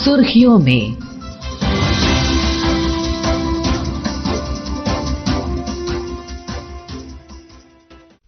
सुर्खियों में।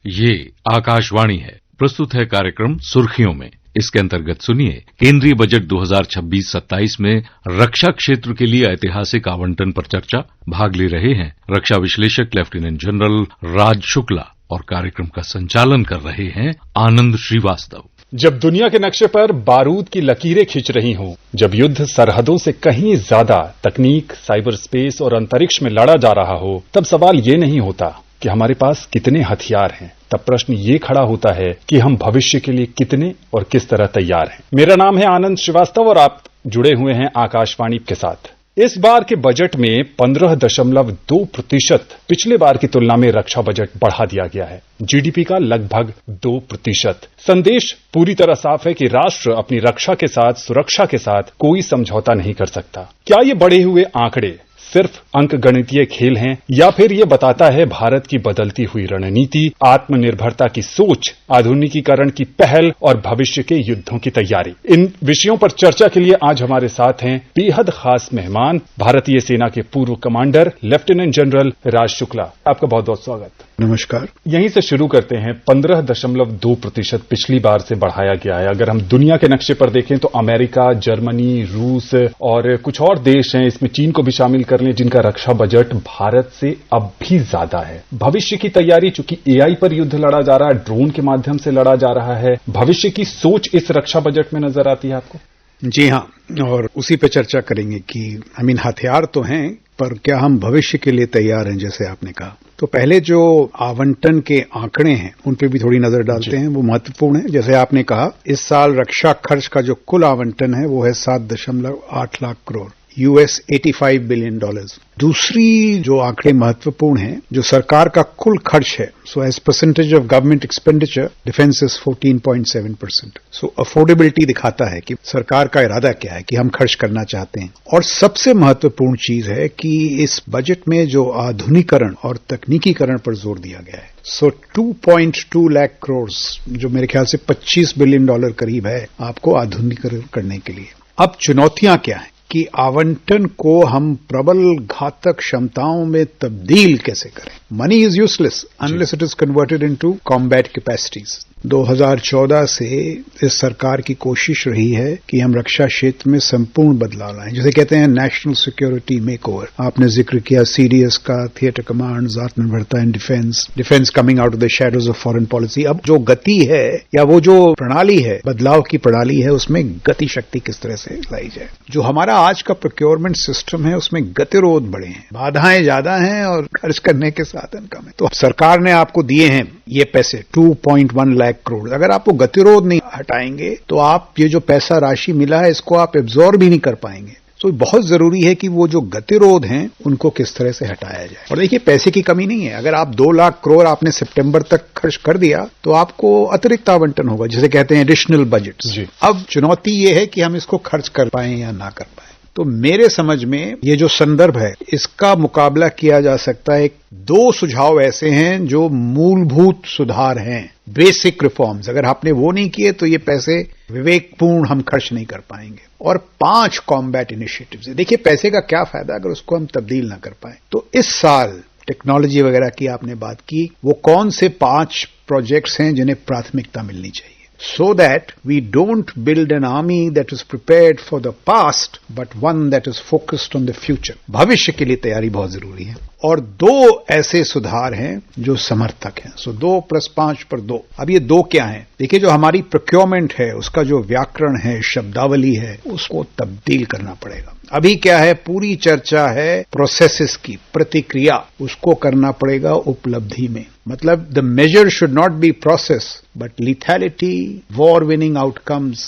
ये आकाशवाणी है। प्रस्तुत है कार्यक्रम सुर्खियों में। इसके अंतर्गत सुनिए केंद्रीय बजट 2026-27 में रक्षा क्षेत्र के लिए ऐतिहासिक आवंटन पर चर्चा। भाग ले रहे हैं रक्षा विश्लेषक लेफ्टिनेंट जनरल राज शुक्ला और कार्यक्रम का संचालन कर रहे हैं आनंद श्रीवास्तव। जब दुनिया के नक्शे पर बारूद की लकीरें खिंच रही हों, जब युद्ध सरहदों से कहीं ज्यादा तकनीक, साइबर स्पेस और अंतरिक्ष में लड़ा जा रहा हो, तब सवाल ये नहीं होता कि हमारे पास कितने हथियार हैं। तब प्रश्न ये खड़ा होता है कि हम भविष्य के लिए कितने और किस तरह तैयार हैं। मेरा नाम है आनंद श्रीवास्तव और आप जुड़े हुए हैं आकाशवाणी के साथ। इस बार के बजट में 15.2% पिछले बार की तुलना में रक्षा बजट बढ़ा दिया गया है। जीडीपी का लगभग 2%। संदेश पूरी तरह साफ है कि राष्ट्र अपनी रक्षा के साथ, सुरक्षा के साथ कोई समझौता नहीं कर सकता। क्या ये बढ़े हुए आंकड़े सिर्फ अंकगणितीय खेल हैं या फिर ये बताता है भारत की बदलती हुई रणनीति, आत्मनिर्भरता की सोच, आधुनिकीकरण की पहल और भविष्य के युद्धों की तैयारी? इन विषयों पर चर्चा के लिए आज हमारे साथ हैं बेहद खास मेहमान, भारतीय सेना के पूर्व कमांडर लेफ्टिनेंट जनरल राज शुक्ला। आपका बहुत बहुत स्वागत। नमस्कार। यहीं से शुरू करते हैं। 15.2% पिछली बार से बढ़ाया गया है। अगर हम दुनिया के नक्शे पर देखें तो अमेरिका, जर्मनी, रूस और कुछ और देश हैं, इसमें चीन को भी शामिल कर लें, जिनका रक्षा बजट भारत से अब भी ज्यादा है। भविष्य की तैयारी, चूंकि एआई पर युद्ध लड़ा जा रहा है, ड्रोन के माध्यम से लड़ा जा रहा है, भविष्य की सोच इस रक्षा बजट में नजर आती है आपको? जी हाँ, और उसी पे चर्चा करेंगे कि हथियार तो हैं, पर क्या हम भविष्य के लिए तैयार हैं, जैसे आपने कहा। तो पहले जो आवंटन के आंकड़े हैं उन पे भी थोड़ी नजर डालते हैं, वो महत्वपूर्ण है। जैसे आपने कहा, इस साल रक्षा खर्च का जो कुल आवंटन है वो है 7.8 लाख करोड़, US $85 बिलियन। दूसरी जो आंकड़े महत्वपूर्ण हैं, जो सरकार का कुल खर्च है, so as percentage of government expenditure, defence is 14.7%। So affordability दिखाता है कि सरकार का इरादा क्या है, कि हम खर्च करना चाहते हैं। और सबसे महत्वपूर्ण चीज है कि इस बजट में जो आधुनिकीकरण और तकनीकीकरण पर जोर दिया गया है। सो 2.2 लाख करोड़, जो मेरे ख्याल से $25 बिलियन करीब है, आपको आधुनिकीकरण करने के लिए। अब चुनौतियां क्या है कि आवंटन को हम प्रबल घातक क्षमताओं में तब्दील कैसे करें। Money is useless unless it is converted into combat capacities. 2014 से इस सरकार की कोशिश रही है कि हम रक्षा क्षेत्र में संपूर्ण बदलाव लाएं, जिसे कहते हैं नेशनल सिक्योरिटी मेकओवर। आपने जिक्र किया सीडीएस का, थिएटर कमांड्स, आत्मनिर्भरता in defence coming out of the shadows of foreign policy. अब जो गति है या वो जो प्रणाली है, बदलाव की प्रणाली है, उसमें गति शक्ति किस तरह से लाई जाए। जो हमारा आज का प्रोक्योरमेंट सिस्टम है उसमें गतिरोध बड़े हैं, बाधाएं ज्यादा हैं और खर्च करने के साधन कम है। तो सरकार ने आपको दिए हैं ये पैसे 2.1 लाख करोड़। अगर आपको गतिरोध नहीं हटाएंगे तो आप ये जो पैसा राशि मिला है इसको आप एब्जॉर्ब भी नहीं कर पाएंगे। तो बहुत जरूरी है कि वो जो गतिरोध हैं उनको किस तरह से हटाया जाए। और देखिए, पैसे की कमी नहीं है। अगर आप 2 लाख करोड़ आपने सितंबर तक खर्च कर दिया तो आपको अतिरिक्त आवंटन होगा, जिसे कहते हैं एडिशनल बजट। अब चुनौती ये है कि हम इसको खर्च कर पाए या ना कर पाए। तो मेरे समझ में ये जो संदर्भ है, इसका मुकाबला किया जा सकता है। 2 सुझाव ऐसे हैं जो मूलभूत सुधार हैं, बेसिक रिफॉर्म्स। अगर आपने वो नहीं किए तो ये पैसे विवेकपूर्ण हम खर्च नहीं कर पाएंगे। और 5 कॉम्बैट इनिशिएटिव्स। देखिए, पैसे का क्या फायदा अगर उसको हम तब्दील ना कर पाए। तो इस साल टेक्नोलॉजी वगैरह की आपने बात की, वो कौन से 5 प्रोजेक्ट्स हैं जिन्हें प्राथमिकता मिलनी चाहिए, so that we don't build an army that is prepared for the past but one that is focused on the future। भविष्य के लिए तैयारी बहुत जरूरी है। और 2 ऐसे सुधार हैं जो समर्थक हैं। सो 2 + 5 = 2। अब ये 2 क्या हैं? देखिए, जो हमारी प्रोक्योरमेंट है उसका जो व्याकरण है, शब्दावली है, उसको तब्दील करना पड़ेगा। अभी क्या है, पूरी चर्चा है प्रोसेसेस की, प्रतिक्रिया, उसको करना पड़ेगा उपलब्धि में। मतलब the major should not be process but lethality, war winning outcomes.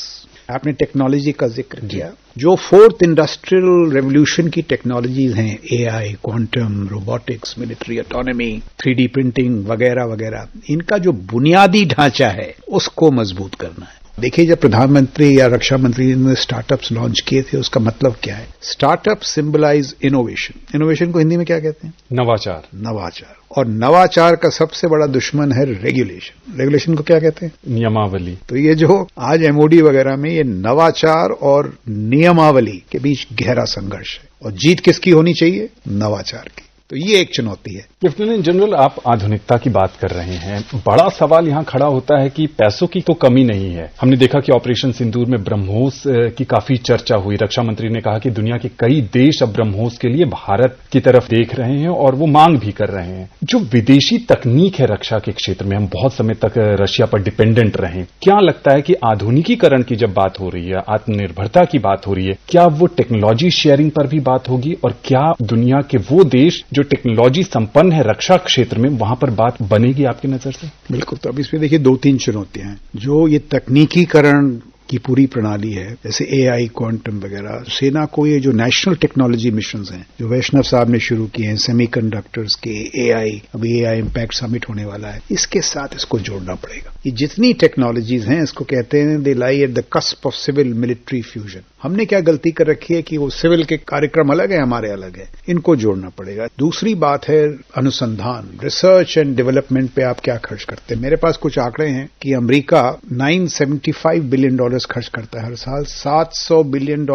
आपने टेक्नोलॉजी का जिक्र किया। जो 4th इंडस्ट्रियल रेवोल्यूशन की टेक्नोलॉजीज हैं, AI, quantum, robotics, military autonomy, 3D printing वगैरह वगैरह, इनका जो बुनियादी ढांचा है उसको मजबूत करना है। देखिए, जब प्रधानमंत्री या रक्षा मंत्री ने स्टार्टअप्स लॉन्च किए थे, उसका मतलब क्या है? Startup symbolize innovation. इनोवेशन को हिंदी में क्या कहते हैं? नवाचार। नवाचार। और नवाचार का सबसे बड़ा दुश्मन है रेगुलेशन। रेगुलेशन को क्या कहते हैं? नियमावली। तो ये जो आज एमओडी वगैरह में ये नवाचार और नियमावली के बीच गहरा संघर्ष है, और जीत किसकी होनी चाहिए? नवाचार की। तो ये एक चुनौती है। लेफ्टिनेंट जनरल, आप आधुनिकता की बात कर रहे हैं। बड़ा सवाल यहां खड़ा होता है कि पैसों की तो कमी नहीं है। हमने देखा कि ऑपरेशन सिंदूर में ब्रह्मोस की काफी चर्चा हुई। रक्षा मंत्री ने कहा कि दुनिया के कई देश अब ब्रह्मोस के लिए भारत की तरफ देख रहे हैं और वो मांग भी कर रहे हैं। जो विदेशी तकनीक है रक्षा के क्षेत्र में, हम बहुत समय तक रशिया पर डिपेंडेंट रहे। क्या लगता है कि आधुनिकीकरण की जब बात हो रही है, आत्मनिर्भरता की बात हो रही है, क्या वो टेक्नोलॉजी शेयरिंग पर भी बात होगी? और क्या दुनिया के वो देश जो टेक्नोलॉजी संपन्न है रक्षा क्षेत्र में, वहां पर बात बनेगी आपकी नजर से? बिल्कुल। तो अब इसमें देखिए 2-3 चुनौतियां हैं। जो ये तकनीकीकरण की पूरी प्रणाली है, जैसे एआई, क्वांटम वगैरह, सेना को ये जो नेशनल टेक्नोलॉजी मिशंस हैं जो वैष्णव साहब ने शुरू किए हैं, सेमीकंडक्टर्स के, एआई, अभी एआई इम्पैक्ट समिट होने वाला है, इसके साथ इसको जोड़ना पड़ेगा। ये जितनी टेक्नोलॉजीज हैं, इसको कहते हैं they lie at the cusp of civil military fusion. हमने क्या गलती कर रखी है कि वो सिविल के कार्यक्रम अलग है, हमारे अलग है, इनको जोड़ना पड़ेगा। दूसरी बात है अनुसंधान, रिसर्च एंड डेवलपमेंट पे आप क्या खर्च करते हैं। मेरे पास कुछ आंकड़े हैं कि अमेरिका $975 बिलियन खर्च करता है हर साल। $700 बिलियन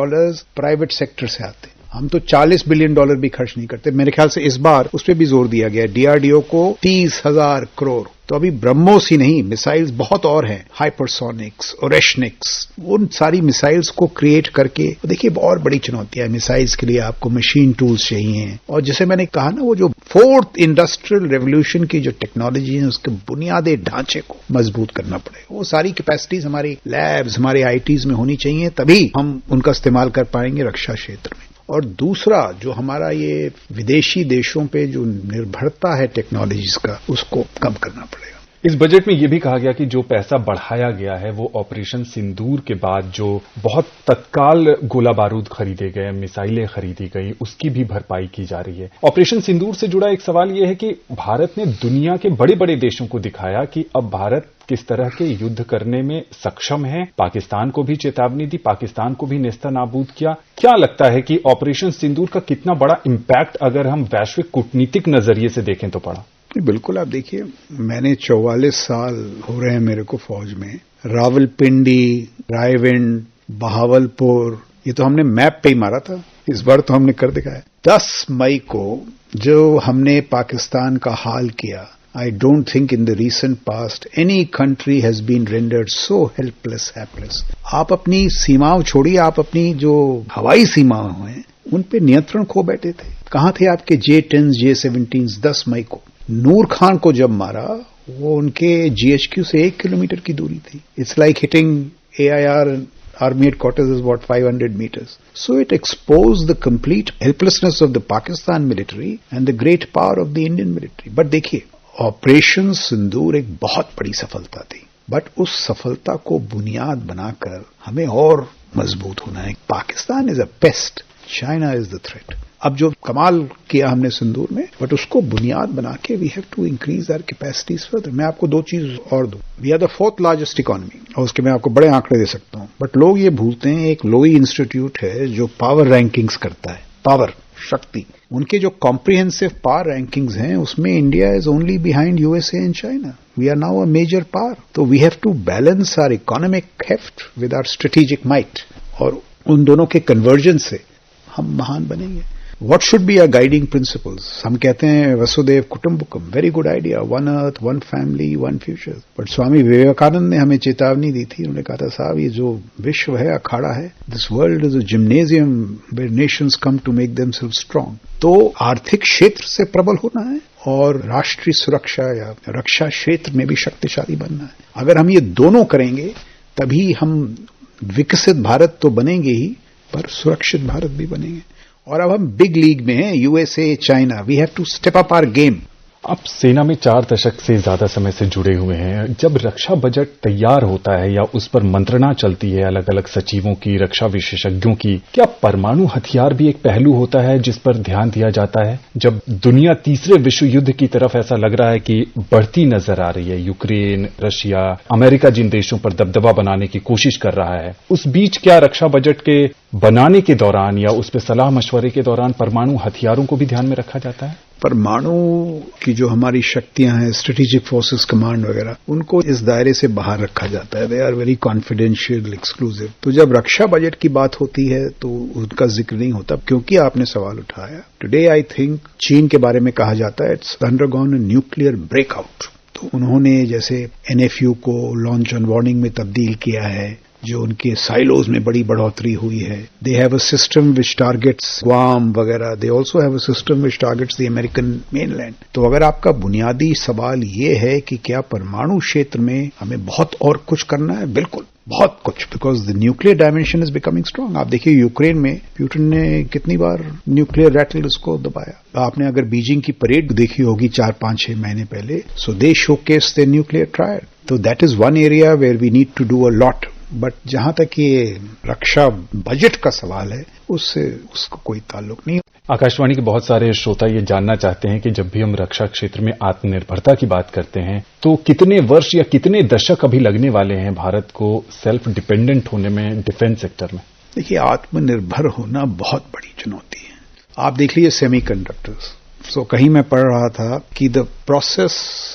प्राइवेट सेक्टर से आते हैं। हम तो $40 बिलियन भी खर्च नहीं करते। मेरे ख्याल से इस बार उस पर भी जोर दिया गया, डीआरडीओ को 30,000 करोड़। तो अभी ब्रह्मोस ही नहीं, मिसाइल्स बहुत और हैं, हाइपरसोनिक्स, ओरेशनिक्स, उन सारी मिसाइल्स को क्रिएट करके। देखिए, बहुत बड़ी चुनौतियां है मिसाइल्स के लिए। आपको मशीन टूल्स चाहिए, और जैसे मैंने कहा ना, वो जो 4th इंडस्ट्रियल रेवोल्यूशन की जो टेक्नोलॉजी है, उसके बुनियादी ढांचे को मजबूत करना पड़ेगा। वो सारी कैपेसिटीज हमारी लैब्स, हमारे आईटीज में होनी चाहिए, तभी हम उनका इस्तेमाल कर पाएंगे रक्षा क्षेत्र में। और दूसरा, जो हमारा ये विदेशी देशों पे जो निर्भरता है टेक्नोलॉजीज का, उसको कम करना पड़ेगा। इस बजट में यह भी कहा गया कि जो पैसा बढ़ाया गया है वो ऑपरेशन सिंदूर के बाद जो बहुत तत्काल गोला बारूद खरीदे गए, मिसाइलें खरीदी गई, उसकी भी भरपाई की जा रही है। ऑपरेशन सिंदूर से जुड़ा एक सवाल यह है कि भारत ने दुनिया के बड़े बड़े देशों को दिखाया कि अब भारत किस तरह के युद्ध करने में सक्षम है। पाकिस्तान को भी चेतावनी दी, पाकिस्तान को भी नेस्तनाबूद किया। क्या लगता है कि ऑपरेशन सिंदूर का कितना बड़ा इम्पैक्ट अगर हम वैश्विक कूटनीतिक नजरिए से देखें तो पड़ा? बिल्कुल। आप देखिए, मैंने 44 साल हो रहे हैं मेरे को फौज में। रावलपिंडी, रायविंड, बहावलपुर, ये तो हमने मैप पे ही मारा था। इस बार तो हमने कर दिखाया। 10 मई को जो हमने पाकिस्तान का हाल किया, I don't think in the recent past any country has been rendered so helpless, helpless. आप अपनी सीमाओं छोड़िए, आप अपनी जो हवाई सीमाओं हैं, उन पे नियंत्रण खो बैठे थे। कहां थे आपके J-10, J-17? 10 मई को नूर खान को जब मारा, वो उनके GHQ से 1 किलोमीटर की दूरी थी। It's like hitting AIR Army headquarters is what 500 meters. So it exposed the complete helplessness of the Pakistan military and the great power of the Indian military. But देखिए, ऑपरेशन सिंदूर एक बहुत बड़ी सफलता थी, बट उस सफलता को बुनियाद बनाकर हमें और मजबूत होना है। Pakistan is a paste, China is the threat. अब जो कमाल किया हमने सिंदूर में, बट उसको बुनियाद बना के we have to increase our capacities further. मैं आपको 2 चीज और दूं। We are the 4th largest economy, और उसके मैं आपको बड़े आंकड़े दे सकता हूं, बट लोग ये भूलते हैं, एक लोई इंस्टीट्यूट है जो पावर रैंकिंग्स करता है, पावर, शक्ति। उनके जो कॉम्प्रिहेंसिव पावर रैंकिंग्स हैं, उसमें India is only behind USA and China. We are now a major power. तो we have to balance our economic heft with our strategic might, और उन दोनों के कन्वर्जेंस से हम महान बनेंगे। What should be our guiding principles? हम कहते हैं वसुदेव कुटुंबकम, very good idea, 1 earth, 1 family, 1 future. But Swami Vivekananda ने हमें चेतावनी दी थी। उन्होंने कहा था, साहब, ये जो विश्व है, अखाड़ा है, this world is a gymnasium where nations come to make themselves strong. तो आर्थिक क्षेत्र से प्रबल होना है और राष्ट्रीय सुरक्षा या रक्षा क्षेत्र में भी शक्तिशाली बनना है। अगर हम ये दोनों करेंगे, तभी हम विकसित भारत तो बनेंगे ही, पर सुरक्षित भारत भी बनेंगे। और अब हम बिग लीग में हैं, USA, China. We have to step up our game. आप सेना में 4 दशक से ज्यादा समय से जुड़े हुए हैं। जब रक्षा बजट तैयार होता है या उस पर मंत्रणा चलती है अलग अलग सचिवों की, रक्षा विशेषज्ञों की, क्या परमाणु हथियार भी एक पहलू होता है जिस पर ध्यान दिया जाता है? जब दुनिया तीसरे विश्व युद्ध की तरफ ऐसा लग रहा है कि बढ़ती नजर आ रही है, यूक्रेन, रशिया, अमेरिका जिन देशों पर दबदबा बनाने की कोशिश कर रहा है, उस बीच क्या रक्षा बजट के बनाने के दौरान या उस पर सलाह मशवरे के दौरान परमाणु हथियारों को भी ध्यान में रखा जाता है? परमाणु की जो हमारी शक्तियां हैं, स्ट्रेटेजिक फोर्सेस कमांड वगैरह, उनको इस दायरे से बाहर रखा जाता है। They are very confidential, exclusive. तो जब रक्षा बजट की बात होती है तो उनका जिक्र नहीं होता, क्योंकि आपने सवाल उठाया। टुडे आई थिंक चीन के बारे में कहा जाता है it's undergone a nuclear breakout. तो उन्होंने जैसे NFU को लॉन्च ऑन वार्निंग में तब्दील किया है, जो उनके साइलोज में बड़ी बढ़ोतरी हुई है। They have a system which targets Guam वगैरह। They also have a system which targets the American mainland. तो अगर आपका बुनियादी सवाल ये है कि क्या परमाणु क्षेत्र में हमें बहुत और कुछ करना है, बिल्कुल बहुत कुछ, because the nuclear dimension is becoming strong. आप देखिए यूक्रेन में पुतिन ने कितनी बार न्यूक्लियर रैटल उसको दबाया। आपने अगर बीजिंग की परेड देखी होगी 4-5-6 महीने पहले, so they showcase the nuclear trial. तो that is one area where we need to do a lot. But जहां तक ये रक्षा बजट का सवाल है, उससे उसको कोई ताल्लुक नहीं। आकाशवाणी के बहुत सारे श्रोता ये जानना चाहते हैं कि जब भी हम रक्षा क्षेत्र में आत्मनिर्भरता की बात करते हैं तो कितने वर्ष या कितने दशक अभी लगने वाले हैं भारत को सेल्फ डिपेंडेंट होने में डिफेंस सेक्टर में? देखिए, आत्मनिर्भर होना बहुत बड़ी चुनौती है। आप देख लीजिए सेमीकंडक्टर्स। कहीं मैं पढ़ रहा था कि the process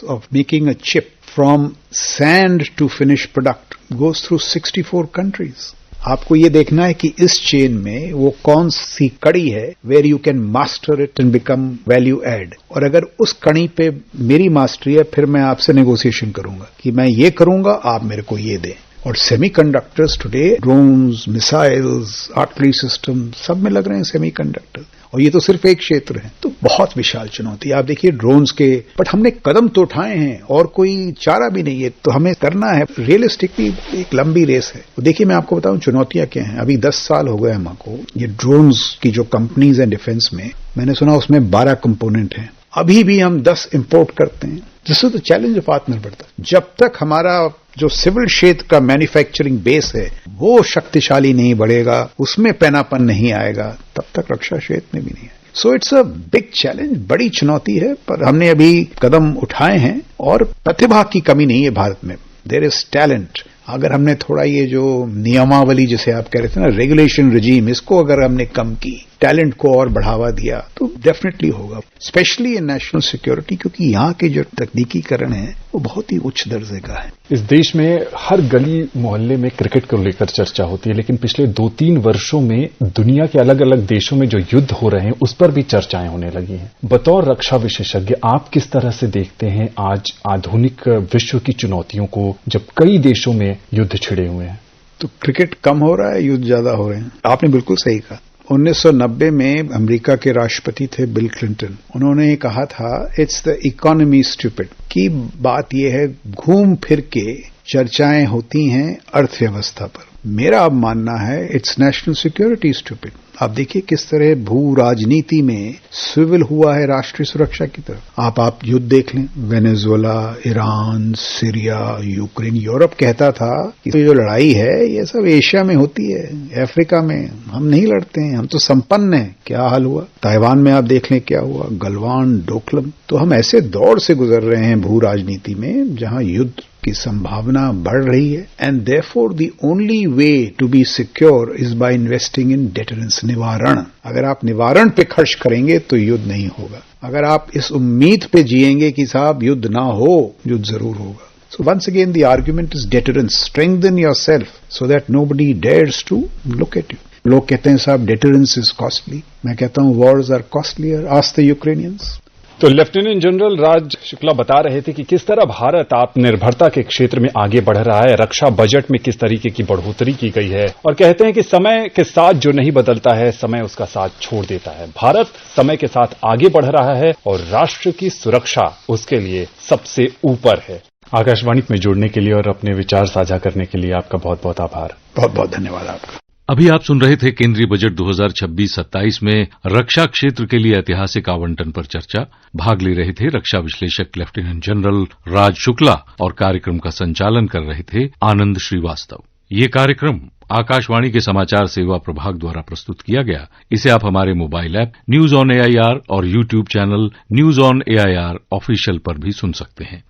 of making a chip from sand to finish product goes through 64 countries. आपको ये देखना है कि इस चेन में वो कौन सी कड़ी है where you can master it and become value add. और अगर उस कड़ी पे मेरी मास्टरी है, फिर मैं आपसे नेगोशिएशन करूंगा कि मैं ये करूंगा, आप मेरे को ये दें। और semiconductors today, drones, missiles, artillery system, सब में लग रहे हैं सेमीकंडक्टर। और ये तो सिर्फ एक क्षेत्र है, तो बहुत विशाल चुनौती। आप देखिए ड्रोन्स के, बट हमने कदम तो उठाए हैं और कोई चारा भी नहीं है, तो हमें करना है। रियलिस्टिकली एक लंबी रेस है। तो देखिए, मैं आपको बताऊं चुनौतियां क्या हैं। अभी 10 साल हो गए हमको ये ड्रोन्स की जो कंपनीज हैं डिफेंस में, मैंने सुना उसमें 12 कंपोनेंट हैं। अभी भी हम 10 इंपोर्ट करते हैं। This is the challenge of आत्मनिर्भरता। जब तक हमारा जो सिविल क्षेत्र का मैन्युफैक्चरिंग बेस है वो शक्तिशाली नहीं बढ़ेगा, उसमें पैनापन नहीं आएगा, तब तक रक्षा क्षेत्र में भी नहीं है। So it's a big challenge, बड़ी चुनौती है। पर हमने अभी कदम उठाए हैं और प्रतिभा की कमी नहीं है भारत में। There is talent. अगर हमने थोड़ा ये जो नियमावली जिसे आप कह रहे थे ना, रेगुलेशन रिजीम, इसको अगर हमने कम की, टैलेंट को और बढ़ावा दिया, तो डेफिनेटली होगा, स्पेशली इन नेशनल सिक्योरिटी, क्योंकि यहाँ के जो तकनीकीकरण है वो बहुत ही उच्च दर्जे का है। इस देश में हर गली मोहल्ले में क्रिकेट को लेकर चर्चा होती है, लेकिन पिछले 2-3 वर्षों में दुनिया के अलग अलग देशों में जो युद्ध हो रहे हैं उस पर भी चर्चाएं होने लगी हैं। बतौर रक्षा विशेषज्ञ आप किस तरह से देखते हैं आज आधुनिक विश्व की चुनौतियों को, जब कई देशों में युद्ध छिड़े हुए हैं? तो क्रिकेट कम हो रहा है, युद्ध ज्यादा हो रहे हैं। आपने बिल्कुल सही कहा। 1990 में अमेरिका के राष्ट्रपति थे बिल क्लिंटन। उन्होंने कहा था इट्स द इकोनॉमी स्टूपिड। की बात यह है, घूम फिर के चर्चाएं होती हैं अर्थव्यवस्था पर। मेरा अब मानना है इट्स नेशनल सिक्योरिटी स्टूपिड। आप देखिए किस तरह भू राजनीति में स्विवल हुआ है राष्ट्रीय सुरक्षा की तरफ। आप युद्ध देख लें, Venezuela, Iran, Syria, Ukraine. Europe कहता था कि जो लड़ाई है ये सब एशिया में होती है, अफ्रीका में हम नहीं लड़ते हैं, हम तो संपन्न हैं। क्या हाल हुआ ताइवान में, आप देख लें क्या हुआ, गलवान, डोकलम। तो हम ऐसे दौर से गुजर रहे हैं भू राजनीति में जहां युद्ध की संभावना बढ़ रही है। And therefore the only way to be secure is by investing in deterrence, निवारण। अगर आप निवारण पे खर्च करेंगे तो युद्ध नहीं होगा। अगर आप इस उम्मीद पे जिएंगे कि साहब युद्ध ना हो, युद्ध जरूर होगा। So once again the argument is deterrence. Strengthen yourself so that nobody dares to look at you. लोग कहते हैं साहब deterrence is costly. मैं कहता हूं wars are costlier. Ask the Ukrainians. तो लेफ्टिनेंट जनरल राज शुक्ला बता रहे थे कि किस तरह भारत आत्मनिर्भरता के क्षेत्र में आगे बढ़ रहा है, रक्षा बजट में किस तरीके की बढ़ोतरी की गई है, और कहते हैं कि समय के साथ जो नहीं बदलता है, समय उसका साथ छोड़ देता है। भारत समय के साथ आगे बढ़ रहा है और राष्ट्र की सुरक्षा उसके लिए सबसे ऊपर है। आकाशवाणी में जुड़ने के लिए और अपने विचार साझा करने के लिए आपका बहुत बहुत आभार। बहुत बहुत धन्यवाद आपका। अभी आप सुन रहे थे केंद्रीय बजट 2026-27 में रक्षा क्षेत्र के लिए ऐतिहासिक आवंटन पर चर्चा। भाग ले रहे थे रक्षा विश्लेषक लेफ्टिनेंट जनरल राज शुक्ला और कार्यक्रम का संचालन कर रहे थे आनंद श्रीवास्तव। ये कार्यक्रम आकाशवाणी के समाचार सेवा प्रभाग द्वारा प्रस्तुत किया गया। इसे आप हमारे mobile app news on AIR और YouTube channel news on AIR official पर भी सुन सकते हैं।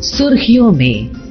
सुर्खियों में